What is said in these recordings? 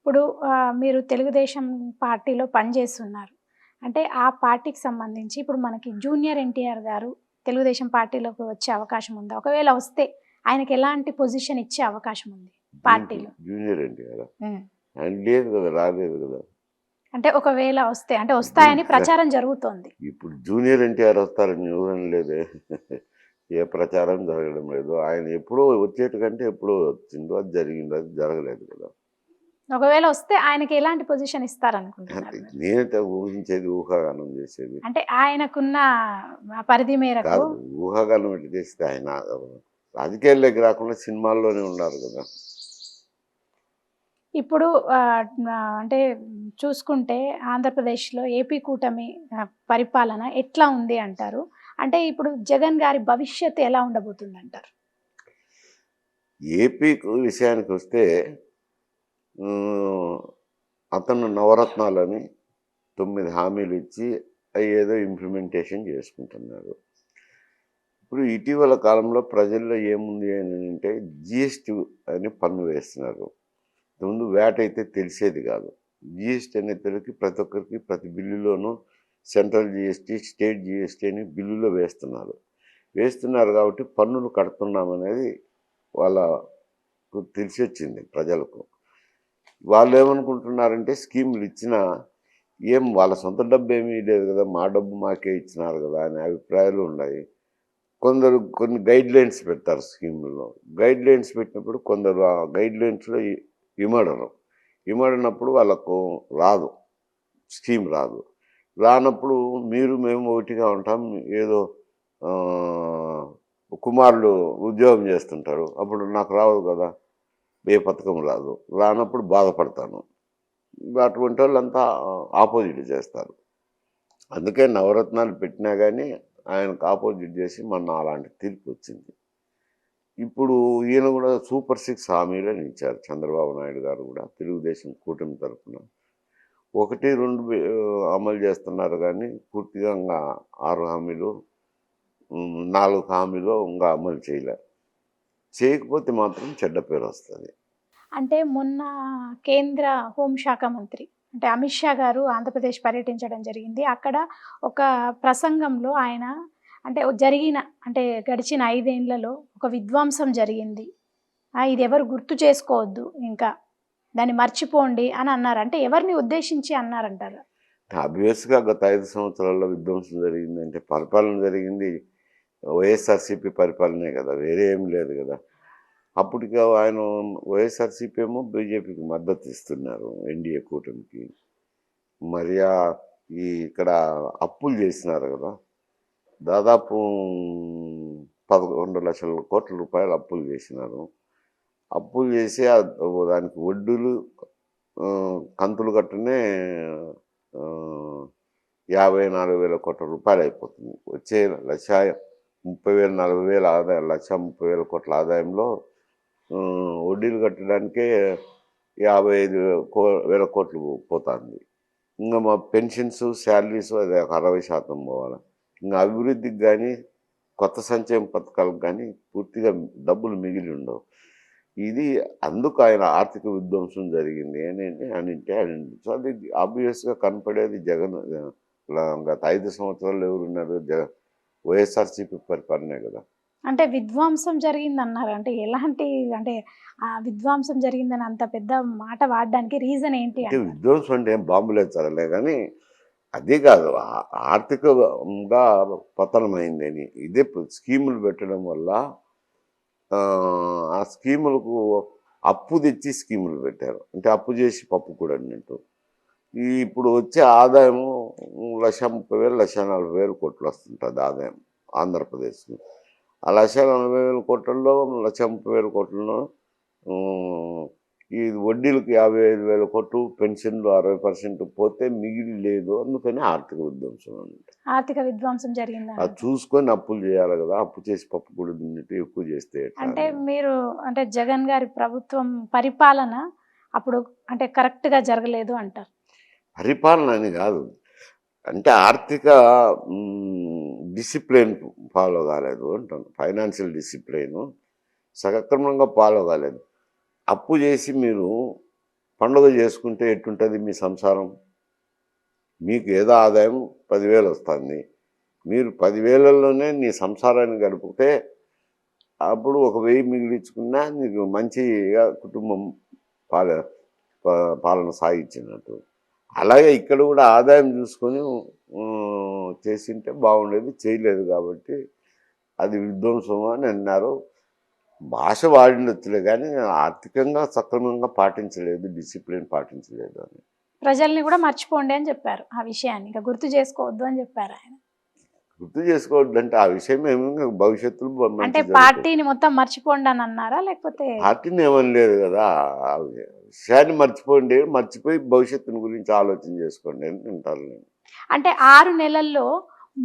ఇప్పుడు మీరు తెలుగుదేశం పార్టీలో పనిచేస్తున్నారు. అంటే ఆ పార్టీకి సంబంధించి ఇప్పుడు మనకి జూనియర్ ఎన్టీఆర్ గారు తెలుగుదేశం పార్టీలోకి వచ్చే అవకాశం ఉందా? ఒకవేళ వస్తే ఆయనకి ఎలాంటి పొజిషన్ ఇచ్చే అవకాశం ఉంది దీంట్లో పార్టీలో? జూనియర్ ఎన్టీఆర్ హ్మ్. ఆయన లేదు కదా, రాలేదు కదా. అంటే ఒకవేళ వస్తే అంటే ఇప్పుడు వస్తాయని ప్రచారం జరుగుతోంది. ఇప్పుడు జూనియర్ ఎన్టీఆర్ వస్తారని ఎవరని లేదే. ఏ ప్రచారం జరగడం లేదు. ఆయన ఎప్పుడో వచ్చేటికంటే ఎప్పుడో వచ్చిందో అది జరిగిందో అది జరగలేదు కదా. ఒకవేళ వస్తే ఆయనకి ఎలాంటి పొజిషన్ అంటే ఇస్తారనుకుంటున్నారు మీరు? నేనైతే ఊహించేది ఊహాగానం చేసేది అంటే ఆయనకున్న పరిధి మేరకు కాదు. ఊహాగానం ఎట్లా చేస్తే ఆయన రాజకీయాల్లోకి రాకుండా సినిమాల్లోనే ఉన్నారు కదా. ఇప్పుడు అంటే చూసుకుంటే ఆంధ్రప్రదేశ్‌లో ఏపీ కూటమి పరిపాలన ఎట్లా ఉంది అంటారు? అంటే ఇప్పుడు జగన్ గారి భవిష్యత్తు ఎలా ఉండబోతుందంటారు? ఏపీ విషయానికి వస్తే ఉమ్, అతను నవరత్నాలని 9 హామీలు ఇచ్చి అవి ఏదో ఇంప్లిమెంటేషన్ చేసుకుంటున్నారు. ఇప్పుడు ఇటీవల కాలంలో ప్రజల్లో ఏముంది అని అంటే జిఎస్టీ అని పన్ను వేస్తున్నారు. ముందు వ్యాట్ అయితే తెలిసేది కాదు. జిఎస్టీ అనే తెలుగుకి ప్రతి ఒక్కరికి ప్రతి బిల్లులోనూ సెంట్రల్ జిఎస్టీ, స్టేట్ జిఎస్టీ అని బిల్లులో వేస్తున్నారు. వేస్తున్నారు కాబట్టి పన్నులు కడుతున్నామనేది వాళ్ళకు తెలిసి వచ్చింది ప్రజలకు. వాళ్ళు ఏమనుకుంటున్నారంటే స్కీములు ఇచ్చినా ఏం వాళ్ళ సొంత డబ్బు ఏమీ లేదు కదా, మా డబ్బు మాకే ఇచ్చినారు కదా అనే అభిప్రాయాలు ఉన్నాయి. కొందరు కొన్ని గైడ్ లైన్స్ పెడతారు స్కీముల్లో. గైడ్ లైన్స్ పెట్టినప్పుడు కొందరు ఆ గైడ్ లైన్స్లో ఇమడరు. ఇమడినప్పుడు వాళ్ళకు రాదు, స్కీమ్ రాదు. రానప్పుడు మీరు మేము ఒకటిగా ఉంటాం. ఏదో ఆ, కుమారుడు ఉద్యోగం చేస్తుంటారు, అప్పుడు నాకు రావు కదా, ఏ పథకం రాదు. రానప్పుడు బాధపడతాను. అటువంటి వాళ్ళంతా ఆపోజిట్ చేస్తారు. అందుకే నవరత్నాలు పెట్టినా కానీ ఆయనకు ఆపోజిట్ చేసి మొన్న అలాంటి తీర్పు వచ్చింది. ఇప్పుడు ఈయన కూడా సూపర్ 6 హామీలని ఇచ్చారు చంద్రబాబు నాయుడు గారు కూడా తెలుగుదేశం కూటమి తరఫున. 1, 2 అమలు చేస్తున్నారు కానీ పూర్తిగా ఇంకా 6 హామీలు 4 హామీలు ఇంకా అమలు చేయకపోతే మాత్రం చెడ్డ పేరు వస్తుంది. అంటే మొన్న కేంద్ర హోంశాఖ మంత్రి అంటే అమిత్ షా గారు ఆంధ్రప్రదేశ్ పర్యటించడం జరిగింది. అక్కడ ఒక ప్రసంగంలో ఆయన అంటే అంటే గడిచిన 5 ఏండ్లలో ఒక విధ్వంసం జరిగింది. ఇది ఎవరు గుర్తు చేసుకోవద్దు ఇంకా. దాన్ని మర్చిపోండి అని అన్నారు. అంటే ఎవరిని ఉద్దేశించి అన్నారంటారు? ఆబ్వియస్గా గత 5 సంవత్సరాల్లో విధ్వంసం జరిగిందంటే పరిపాలన జరిగింది వైఎస్ఆర్సీపీ పరిపాలనే కదా, వేరే ఏం లేదు కదా. అప్పటికి ఆయన వైఎస్ఆర్సీపీ ఏమో బీజేపీకి మద్దతు ఇస్తున్నారు, ఎన్డీఏ కూటమికి. మరి ఇక్కడ అప్పులు చేసినారు కదా, దాదాపు 11 లక్షల కోట్ల రూపాయలు అప్పులు చేసినారు. అప్పులు చేసి దానికి వడ్డీలు కంతులు కట్టునే 54,000 కోట్ల రూపాయలు అయిపోతుంది. వచ్చే 1,30,000 40,000 ఆదాయం, 1,30,000 కోట్ల ఆదాయంలో వడ్డీలు కట్టడానికే 55,000 కోట్లు పోతుంది. ఇంకా మా పెన్షన్స్, శాలరీస్ అది 60% పోవాలి. ఇంకా అభివృద్ధికి కానీ కొత్త సంక్షేమ పథకాలకు కానీ పూర్తిగా డబ్బులు మిగిలి ఉండవు. ఇది అందుకు ఆయన ఆర్థిక విధ్వంసం జరిగింది అని అంటే అది ఆబ్వియస్గా కనపడేది జగన్. గత 5 సంవత్సరాలు ఎవరున్నారు, వైఎస్ఆర్సీపీ పరిపాలనే కదా. అంటే విధ్వంసం జరిగిందన్నారు. అంటే ఎలాంటి అంటే విధ్వంసం జరిగిందని అంత పెద్ద మాట వాడడానికి రీజన్ ఏంటి అంటే అంటారు? విధ్వంసం అంటే ఏం బాంబులు ఎత్తారలే కానీ అదే కాదు, ఆర్థికంగా పతనమైందని. ఇదే స్కీములు పెట్టడం వల్ల ఆ స్కీములకు అప్పు తెచ్చి స్కీములు పెట్టారు. అంటే అప్పు చేసి పప్పు కూడా అన్నట్టు. ఇప్పుడు వచ్చే ఆదాయము 1,30,000 1,40,000 కోట్లు వస్తుంటుంది ఆదాయం ఆంధ్రప్రదేశ్కి. ఆ 1,40,000 కోట్లలో 1,30,000 కోట్లలో ఈ వడ్డీలకు 55,000 కోట్లు, పెన్షన్లు 60% పోతే మిగిలి లేదు. అందుకని ఆర్థిక విధ్వంసం అంటే ఆర్థిక విధ్వంసం జరిగిందని అది చూసుకొని అప్పులు చేయాలి కదా. అప్పు చేసి పప్పు కూడా తిన్నట్టు ఎక్కువ చేస్తే అంటే మీరు అంటే జగన్ గారి ప్రభుత్వం పరిపాలన అప్పుడు అంటే కరెక్ట్‌గా జరగలేదు అంటారు. పరిపాలన అని కాదు, అంటే ఆర్థిక డిసిప్లిన్ ఫాలో కాలేదు అంటాను. ఫైనాన్షియల్ డిసిప్లిన్ సక్రమంగా ఫాలో కాలేదు. అప్పు చేసి మీరు పండుగ చేసుకుంటే ఎట్టుంటుంది మీ సంసారం? మీకు ఏదో ఆదాయం 10,000 వస్తుంది. మీరు 10,000లోనే నీ సంసారాన్ని గడిపితే అప్పుడు ఒక 1000 మిగిలించుకున్నా నీకు మంచిగా కుటుంబం పాల పాలన సాగించినట్టు. అలాగే ఇక్కడ కూడా ఆదాయం చూసుకొని చేసింటే బాగుండేది. చేయలేదు కాబట్టి అది విధ్వంసం అని అన్నారు. భాష వాడినొచ్చులే కానీ ఆర్థికంగా సక్రమంగా పాటించలేదు, డిసిప్లిన్ పాటించలేదు అని. ప్రజల్ని కూడా మర్చిపోండి అని చెప్పారు ఆ విషయాన్ని, ఇంకా గుర్తు చేసుకోవద్దు అని చెప్పారు ఆయన. గుర్తు చేసుకోవద్దంటే ఆ విషయం ఏమో భవిష్యత్తులో అంటే మంచి జరుగుతుంది. పార్టీని మొత్తం మర్చిపోండి అని అన్నారా, లేకపోతే పార్టీని ఏమని లేదు కదా, ఆ విషయాన్ని మర్చిపోండి, మర్చిపోయి భవిష్యత్తుని గురించి ఆలోచన చేసుకోండి అని అంటారు నేను. అంటే 6 నెలల్లో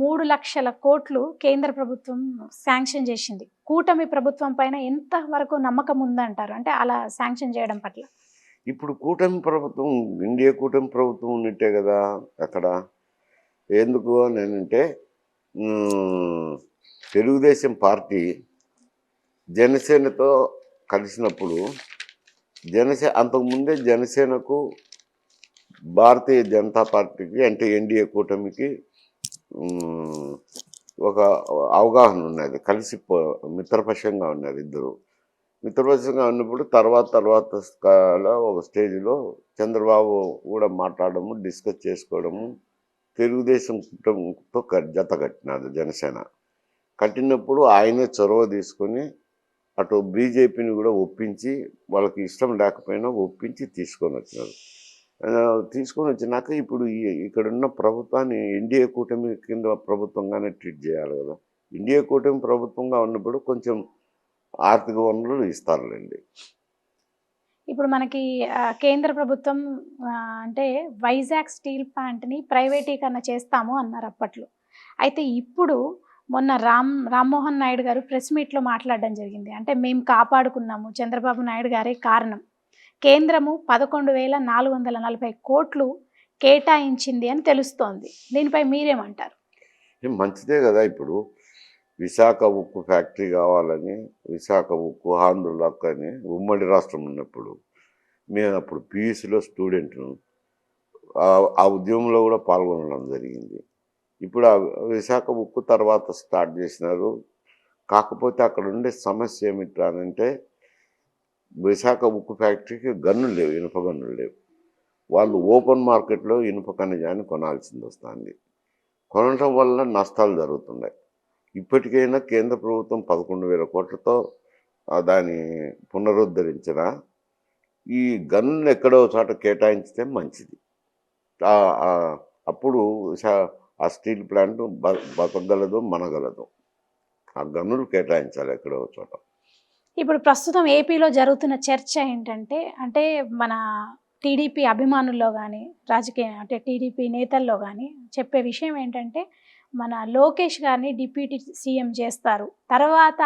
3 లక్షల కోట్లు కేంద్ర ప్రభుత్వం శాంక్షన్ చేసింది. కూటమి ప్రభుత్వం పైన ఎంత వరకు నమ్మకం ఉందంటారు, అంటే అలా శాంక్షన్ చేయడం పట్ల? ఇప్పుడు కూటమి ప్రభుత్వం, ఇండియా కూటమి ప్రభుత్వం ఉన్నట్టే కదా అక్కడ. ఎందుకు అని అంటే తెలుగుదేశం పార్టీ జనసేనతో కలిసినప్పుడు అంతకుముందే జనసేనకు భారతీయ జనతా పార్టీకి అంటే ఎన్డీఏ కూటమికి ఒక అవగాహన ఉన్నది. కలిసి మిత్రపక్షంగా ఉన్నారు ఇద్దరు. మిత్రపక్షంగా ఉన్నప్పుడు తర్వాత ఒక స్టేజ్లో చంద్రబాబు కూడా మాట్లాడము, డిస్కస్ చేసుకోవడము, తెలుగుదేశం కూటమితో జత కట్టినారు జనసేన. కట్టినప్పుడు ఆయనే చొరవ తీసుకొని అటు బీజేపీని కూడా ఒప్పించి, వాళ్ళకి ఇష్టం లేకపోయినా ఒప్పించి తీసుకొని వచ్చినారు. తీసుకొని వచ్చినాక ఇప్పుడు ఇక్కడున్న ప్రభుత్వాన్ని ఎన్డీఏ కూటమి కింద ప్రభుత్వంగానే ట్రీట్ చేయాలి కదా. ఎన్డీఏ కూటమి ప్రభుత్వంగా ఉన్నప్పుడు కొంచెం ఆర్థిక వనరులు ఇస్తారులేండి. ఇప్పుడు మనకి కేంద్ర ప్రభుత్వం అంటే వైజాగ్ స్టీల్ ప్లాంట్ని ప్రైవేటీకరణ చేస్తాము అన్నారు అప్పట్లో. అయితే ఇప్పుడు మొన్న రామ్మోహన్ నాయుడు గారు ప్రెస్ మీట్లో మాట్లాడడం జరిగింది. అంటే మేము కాపాడుకున్నాము, చంద్రబాబు నాయుడు గారే కారణం, కేంద్రము 11,440 కోట్లు కేటాయించింది అని తెలుస్తోంది. దీనిపై మీరేమంటారు? మంచిదే కదా. ఇప్పుడు విశాఖ ఉక్కు ఫ్యాక్టరీ కావాలని, విశాఖ ఉక్కు ఆంధ్రులకు అని ఉమ్మడి రాష్ట్రం ఉన్నప్పుడు మేము అప్పుడు పీయూసీలో స్టూడెంట్ను, ఆ ఉద్యమంలో కూడా పాల్గొనడం జరిగింది. ఇప్పుడు ఆ విశాఖ ఉక్కు తర్వాత స్టార్ట్ చేసినారు. కాకపోతే అక్కడ ఉండే సమస్య ఏమిటంటే విశాఖ ఉక్కు ఫ్యాక్టరీకి గన్నులు లేవు, ఇనుప గన్నులు లేవు. వాళ్ళు ఓపెన్ మార్కెట్లో ఇనుప ఖనిజాన్ని కొనాల్సింది వస్తుంది. కొనడం వల్ల నష్టాలు జరుగుతున్నాయి. ఇప్పటికైనా కేంద్ర ప్రభుత్వం 11,000 కోట్లతో దాన్ని పునరుద్ధరించిన ఈ గన్నులు ఎక్కడో చోట కేటాయించితే మంచిది. అప్పుడు ఆ స్టీల్ ప్లాంట్ బతకగలదు, మనగలదు. ఆ గన్నులు కేటాయించాలి ఎక్కడో చోట. ఇప్పుడు ప్రస్తుతం ఏపీలో జరుగుతున్న చర్చ ఏంటంటే, అంటే మన టీడీపీ అభిమానుల్లో కానీ, రాజకీయ అంటే టీడీపీ నేతల్లో కానీ చెప్పే విషయం ఏంటంటే, మన లోకేష్ గారిని డిప్యూటీ సీఎం చేస్తారు, తర్వాత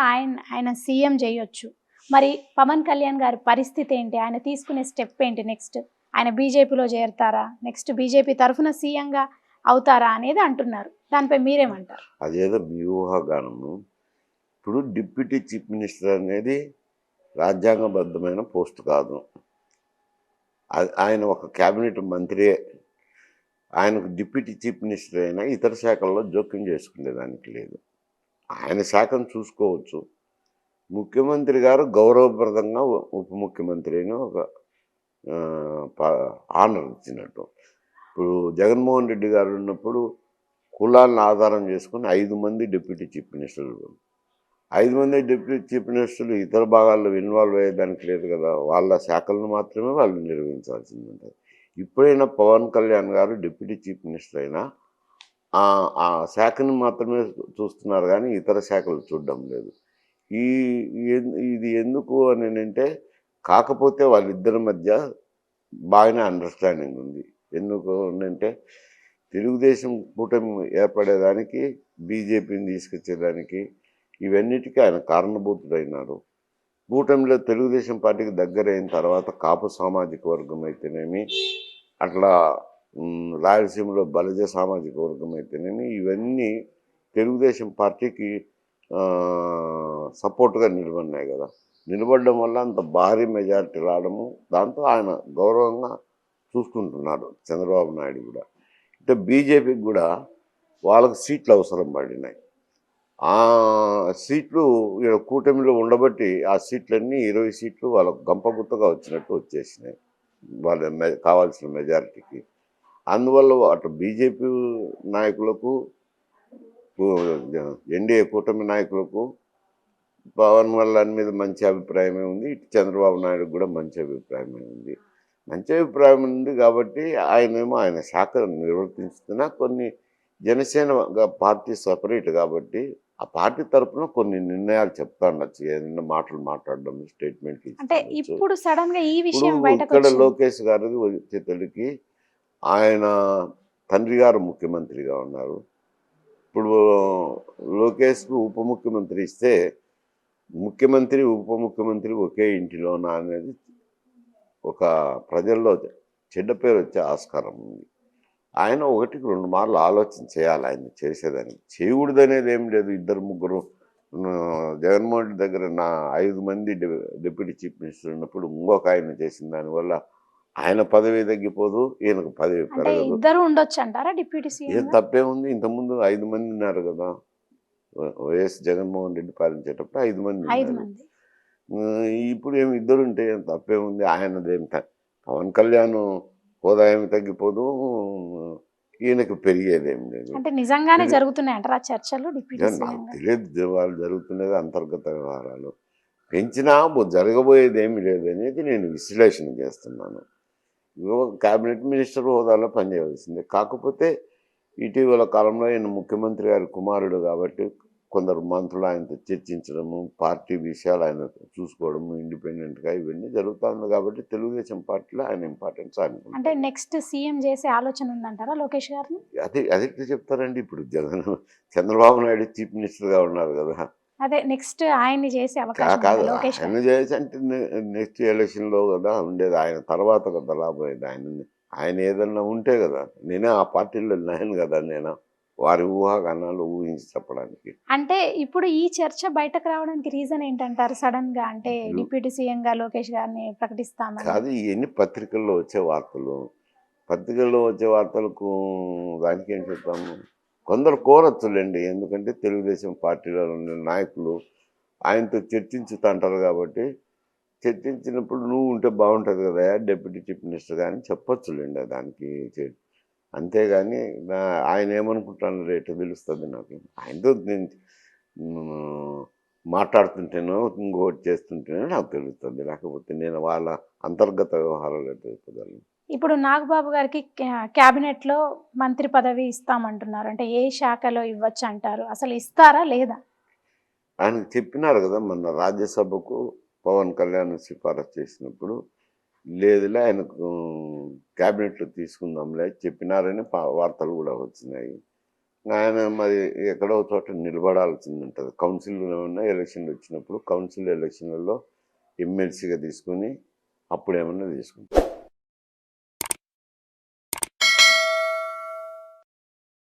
ఆయన సీఎం చేయొచ్చు. మరి పవన్ కళ్యాణ్ గారి పరిస్థితి ఏంటి? ఆయన తీసుకునే స్టెప్ ఏంటి నెక్స్ట్? ఆయన బీజేపీలో చేరుతారా, నెక్స్ట్ బీజేపీ తరఫున సీఎంగా అవుతారా అనేది అంటున్నారు. దానిపై మీరేమంటారు? అదేదో మీ ఊహాగానము. ఇప్పుడు డిప్యూటీ చీఫ్ మినిస్టర్ అనేది రాజ్యాంగబద్ధమైన పోస్ట్ కాదు. ఆయన ఒక క్యాబినెట్ మంత్రియే. ఆయనకు డిప్యూటీ చీఫ్ మినిస్టర్ అయినా ఇతర శాఖల్లో జోక్యం చేసుకునేదానికి లేదు. ఆయన శాఖను చూసుకోవచ్చు. ముఖ్యమంత్రి గారు గౌరవప్రదంగా ఉప ముఖ్యమంత్రి అయిన ఒక ఆనర్ ఇచ్చినట్టు. ఇప్పుడు జగన్మోహన్ రెడ్డి గారు ఉన్నప్పుడు కులాలను ఆధారం చేసుకుని 5 మంది డిప్యూటీ చీఫ్ మినిస్టర్లు. 5 మంది డిప్యూటీ చీఫ్ మినిస్టర్లు ఇతర భాగాల్లో ఇన్వాల్వ్ అయ్యేదానికి లేదు కదా. వాళ్ళ శాఖలను మాత్రమే వాళ్ళు నిర్వహించాల్సింది ఉంటుంది. ఇప్పుడైనా పవన్ కళ్యాణ్ గారు డిప్యూటీ చీఫ్ మినిస్టర్ అయినా ఆ శాఖను మాత్రమే చూస్తున్నారు కానీ ఇతర శాఖలు చూడడం లేదు. ఇది ఎందుకు అని అంటే, కాకపోతే వాళ్ళిద్దరి మధ్య బాగానే అండర్స్టాండింగ్ ఉంది. ఎందుకు అంటే తెలుగుదేశం కూటమి ఏర్పడేదానికి, బీజేపీని తీసుకొచ్చేదానికి ఇవన్నిటికీ ఆయన కారణభూతుడైనారు. కూటమిలో తెలుగుదేశం పార్టీకి దగ్గరైన తర్వాత కాపు సామాజిక వర్గం అయితేనేమి, అట్లా రాయలసీమలో బలిజ సామాజిక వర్గం అయితేనేమి, ఇవన్నీ తెలుగుదేశం పార్టీకి సపోర్ట్గా నిలబడినాయి కదా. నిలబడడం వల్ల అంత భారీ మెజారిటీ రావడము, దాంతో ఆయన గౌరవంగా చూసుకుంటున్నారు చంద్రబాబు నాయుడు కూడా. అంటే బీజేపీకి కూడా వాళ్ళకు సీట్లు అవసరం పడినాయి. ఆ సీట్లు ఈడ కూటమిలో ఉండబట్టి ఆ సీట్లన్నీ 20 సీట్లు వాళ్ళకు గంపగుత్తగా వచ్చినట్టు వచ్చేసినాయి వాళ్ళ కావాల్సిన మెజారిటీకి. అందువల్ల అటు బీజేపీ నాయకులకు, ఎన్డీఏ కూటమి నాయకులకు పవన్ కళ్యాణ్ మీద మంచి అభిప్రాయమే ఉంది. ఇటు చంద్రబాబు నాయుడు కూడా మంచి అభిప్రాయమే ఉంది. మంచి అభిప్రాయం ఉంది కాబట్టి ఆయనేమో ఆయన శాఖ నిర్వర్తిస్తున్నా కొన్ని జనసేన పార్టీ సపరేట్ కాబట్టి ఆ పార్టీ తరఫున కొన్ని నిర్ణయాలు చెప్తా ఉండొచ్చు, ఏదైనా మాటలు మాట్లాడడం, స్టేట్మెంట్లు అంటే ఇచ్చి. ఇప్పుడు సడన్ గా ఈ విషయం ఇప్పుడు బయటకు ఇక్కడ వచ్చింది. లోకేష్ గారికి వచ్చేతడికి ఆయన తండ్రి గారు ముఖ్యమంత్రిగా ఉన్నారు. ఇప్పుడు లోకేష్కు ఉప ముఖ్యమంత్రి ఇస్తే ముఖ్యమంత్రి ఉప ముఖ్యమంత్రి ఒకే ఇంటిలోనా అనేది ఒక ప్రజల్లో చెడ్డ పేరు వచ్చే ఆస్కారం ఉంది. ఆయన 1-2 మార్లు ఆలోచన చేయాలి ఆయన చేసేదానికి. చేయకూడదు అనేది ఏం లేదు. 2-3 జగన్మోహన్ రెడ్డి దగ్గర 5 మంది డిప్యూటీ చీఫ్ మినిస్టర్ ఉన్నప్పుడు ఇంకొక ఆయన చేసిన దానివల్ల ఆయన పదవి తగ్గిపోదు, ఈయనకు పదవి అంటే పెరగదు. ఇద్దరు ఉండొచ్చు అంటారా డిప్యూటీ ఏం సీఎం? తప్పేముంది? ఇంతకుముందు 5 మంది ఉన్నారు కదా, వైఎస్ జగన్మోహన్ రెడ్డి పాలించేటప్పుడు 5 మంది 5 ఉన్నారు. మంది. ఇప్పుడు ఏమి ఇద్దరు ఉంటే ఏం తప్పేముంది? ఆయనదేం పవన్ కళ్యాణ్ హోదా ఏమి తగ్గిపోదు, ఈయనకు పెరిగేదేం లేదు. అంటే నిజంగానే ఇది జరుగుతున్నాయి అంటారా చర్చలు డిప్యూటీ నాకు సీఎం గా? తెలియదు, వాళ్ళు జరుగుతున్నది అంతర్గత వ్యవహారాలు. పెంచినా జరగబోయేది ఏమి లేదు అనేది నేను విశ్లేషణ చేస్తున్నాను. క్యాబినెట్ మినిస్టర్ హోదాలో పనిచేయవలసిందే. కాకపోతే ఇటీవల కాలంలో ఈయన ముఖ్యమంత్రి గారి కుమారుడు కాబట్టి కొందరు మంత్రులు ఆయనతో చర్చించడము, పార్టీ విషయాలు ఆయన చూసుకోవడము ఇండిపెండెంట్గా ఇవన్నీ జరుగుతుంది కాబట్టి తెలుగుదేశం పార్టీలో ఆయన ఇంపార్టెన్స్ అంటే అనుకుంటారు. నెక్స్ట్ సీఎం చేసే ఆలోచన ఉందంటారా లోకేష్ గారిని? అదే చెప్తారండి. ఇప్పుడు చంద్రబాబు నాయుడు చీఫ్ మినిస్టర్గా ఉన్నారు కదా. అదే నెక్స్ట్ ఆయన్ని చేసే అవకాశం కాదు, ఉందా లోకేష్ ఆయన గారు? చేసి అంటే నెక్స్ట్ ఎలక్షన్లో కదా ఉండేది, ఆయన తర్వాత కదా రాబోయేది. ఆయన ఏదన్నా ఉంటే కదా, నేనే ఆ పార్టీలో లేను కదా, నేను వారి ఊహాగానాలు ఊహించి చెప్పడానికి. అంటే ఇప్పుడు ఈ చర్చ బయటకు రావడానికి రీజన్ ఏంటంటారు సడన్ గా? అంటే డిప్యూటీ సీఎం గా లోకేష్ గారిని ప్రకటిస్తామని. కాదు, ఇవన్నీ పత్రికల్లో వచ్చే వార్తలు. పత్రికల్లో వచ్చే వార్తలకు దానికి ఏం చెప్తాము? కొందరు కోరొచ్చులేండి, ఎందుకంటే తెలుగుదేశం పార్టీలో ఉన్న నాయకులు ఆయనతో చర్చించుతుంటారు కాబట్టి, చర్చించినప్పుడు నువ్వు ఉంటే బాగుంటుంది కదా డిప్యూటీ చీఫ్ మినిస్టర్ కానీ చెప్పొచ్చులేండి దానికి. అంతేగాని ఆయన ఏమనుకుంటాను రేటు తెలుస్తుంది నాకు. ఆయనతో నేను మాట్లాడుతుంటేనో ఇంకోటి చేస్తుంటేనో నాకు తెలుస్తుంది, లేకపోతే నేను వాళ్ళ అంతర్గత వ్యవహారాలు తెలుపుతాను. ఇప్పుడు నాగబాబు గారికి క్యాబినెట్ లో మంత్రి పదవి ఇస్తామంటున్నారు. అంటే ఏ శాఖలో ఇవ్వచ్చు అంటారు? అసలు ఇస్తారా లేదా? ఆయనకు చెప్పినారు కదా, మొన్న రాజ్యసభకు పవన్ కళ్యాణ్ సిఫారసు చేసినప్పుడు లేదులే ఆయనకు క్యాబినెట్లో తీసుకుందాంలే చెప్పినారని వార్తలు కూడా వచ్చినాయి. ఆయన మరి ఎక్కడో చోట నిలబడాల్సింది ఉంటుంది. కౌన్సిల్లో ఉన్న ఎలక్షన్లు వచ్చినప్పుడు కౌన్సిల్ ఎలక్షన్లలో ఎమ్మెల్సీగా తీసుకొని అప్పుడు ఏమన్నా తీసుకుంటారు.